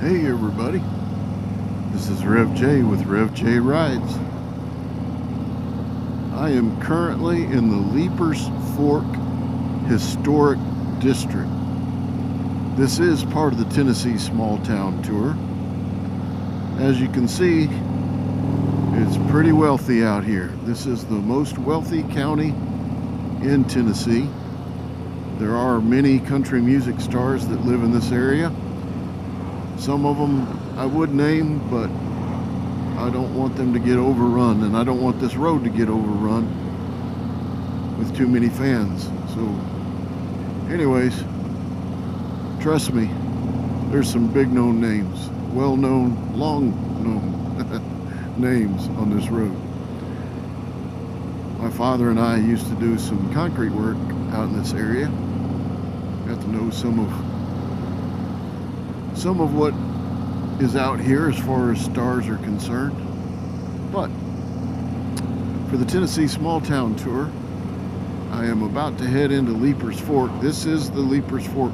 Hey everybody, this is Rev J with Rev J Rides. I am currently in the Leipers Fork Historic District. This is part of the Tennessee Small Town Tour. As you can see, it's pretty wealthy out here. This is the most wealthy county in Tennessee. There are many country music stars that live in this area. Some of them I would name, but I don't want them to get overrun, and I don't want this road to get overrun with too many fans. So anyways, trust me, there's some big known names, well known, long known names on this road. My father and I used to do some concrete work out in this area. Got to know some of what is out here as far as stars are concerned. But for the Tennessee Small Town Tour, I am about to head into Leipers Fork. This is the Leipers Fork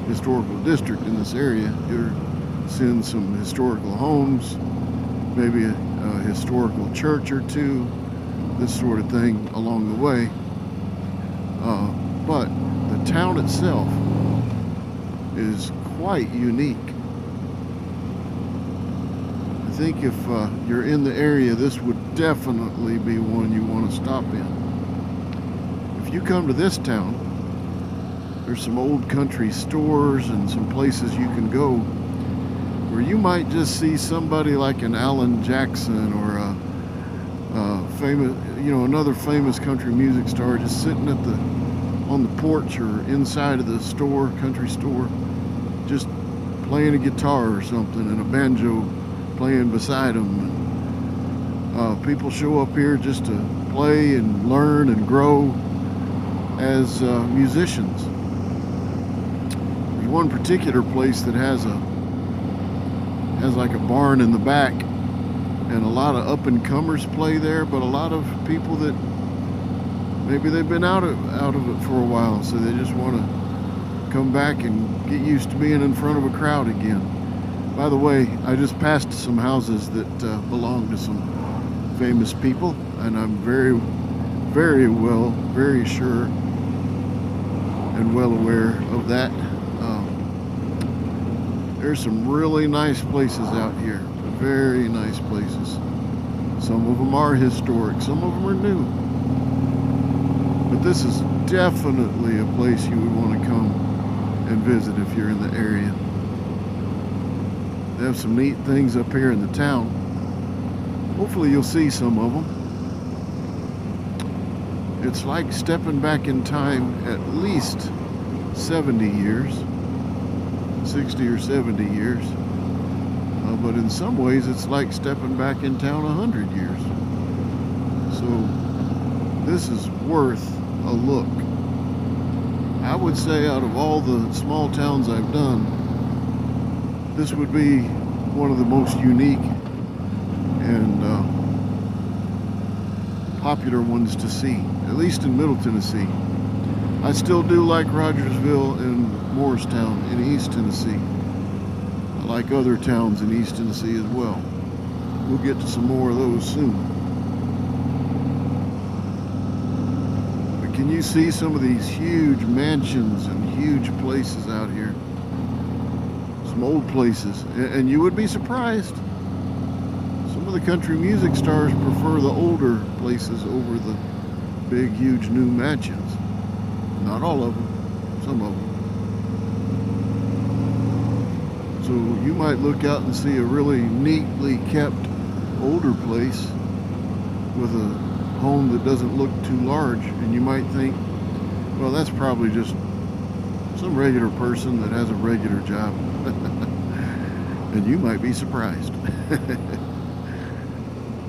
Historical District in this area. You're seeing some historical homes, maybe a historical church or two, this sort of thing along the way. But the town itself is quite unique. I think if you're in the area, this would definitely be one you want to stop in. If you come to this town, there's some old country stores and some places you can go where you might just see somebody like an Alan Jackson or a famous, another famous country music star just sitting on the porch or inside of the store, country store, just playing a guitar or something and a banjo playing beside them. And, people show up here just to play and learn and grow as musicians. There's one particular place that has like a barn in the back, and a lot of up-and-comers play there, but a lot of people that maybe they've been out of it for a while, so they just want to come back and get used to being in front of a crowd again. By the way, I just passed some houses that belong to some famous people, and I'm very sure and well aware of that. There's some really nice places out here, very nice places. Some of them are historic, some of them are new. But this is definitely a place you would want to come and visit if you're in the area. They have some neat things up here in the town. Hopefully you'll see some of them. It's like stepping back in time at least 70 years, 60 or 70 years. But in some ways it's like stepping back in town 100 years. So this is worth a look. I would say out of all the small towns I've done, this would be one of the most unique and popular ones to see, at least in Middle Tennessee. I still do like Rogersville and Morristown in East Tennessee. I like other towns in East Tennessee as well. We'll get to some more of those soon. But can you see some of these huge mansions and huge places out here? Some old places, and you would be surprised. Some of the country music stars prefer the older places over the big, huge new mansions. Not all of them, some of them. So you might look out and see a really neatly kept older place with a home that doesn't look too large, and you might think, well, that's probably just some regular person that has a regular job. And you might be surprised.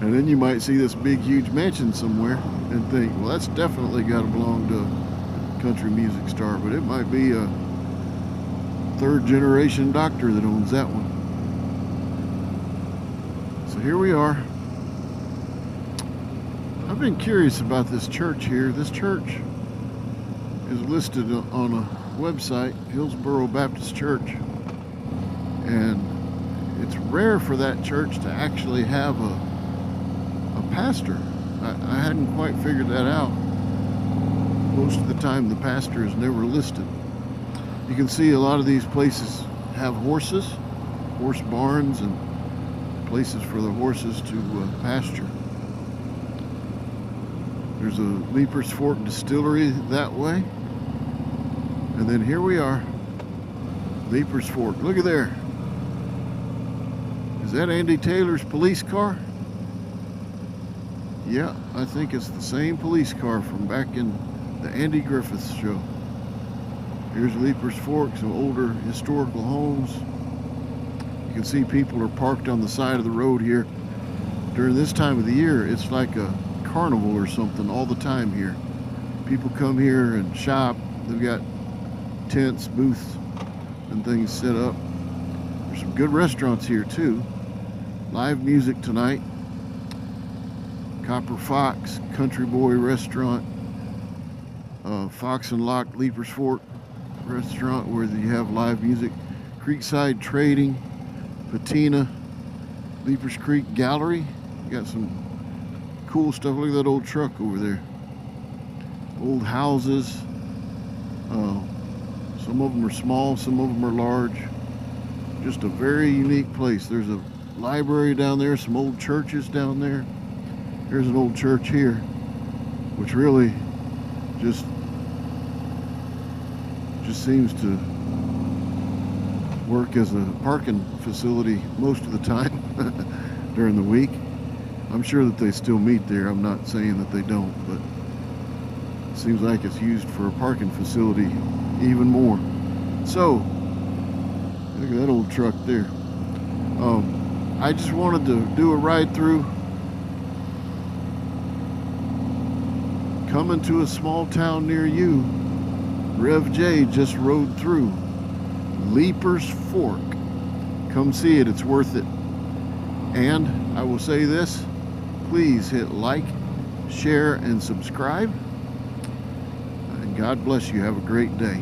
And then you might see this big huge mansion somewhere and think, well, that's definitely got to belong to a country music star, but it might be a third generation doctor that owns that one. So here we are. I've been curious about this church here. This church is listed on a website, Hillsboro Baptist Church, and It's rare for that church to actually have a pastor. I hadn't quite figured that out. Most of the time the pastor is never listed. You can see a lot of these places have horses, horse barns, and places for the horses to pasture. There's a Leipers Fork distillery that way. And then here we are, Leipers Fork. Look at there. Is that Andy Taylor's police car? Yeah, I think it's the same police car from back in the Andy Griffith show. Here's Leipers Fork, some older historical homes. You can see people are parked on the side of the road here. During this time of the year, it's like a carnival or something all the time here. People come here and shop. They've got tents, booths, and things set up. There's some good restaurants here too. Live music tonight. Copper Fox, Country Boy Restaurant, Fox and Lock Leipers Fork Restaurant where you have live music. Creekside Trading, Patina, Leipers Creek Gallery. You got some cool stuff. Look at that old truck over there. Old houses. Some of them are small, some of them are large. Just a very unique place. There's a library down there, some old churches down there. Here's an old church here, which really just seems to work as a parking facility most of the time during the week. I'm sure that they still meet there. I'm not saying that they don't, but it seems like it's used for a parking facility even more. So, look at that old truck there. I just wanted to do a ride through. Coming to a small town near you. Rev J just rode through Leipers Fork. Come see it, it's worth it. And I will say this, please hit like, share, and subscribe. And God bless you. Have a great day.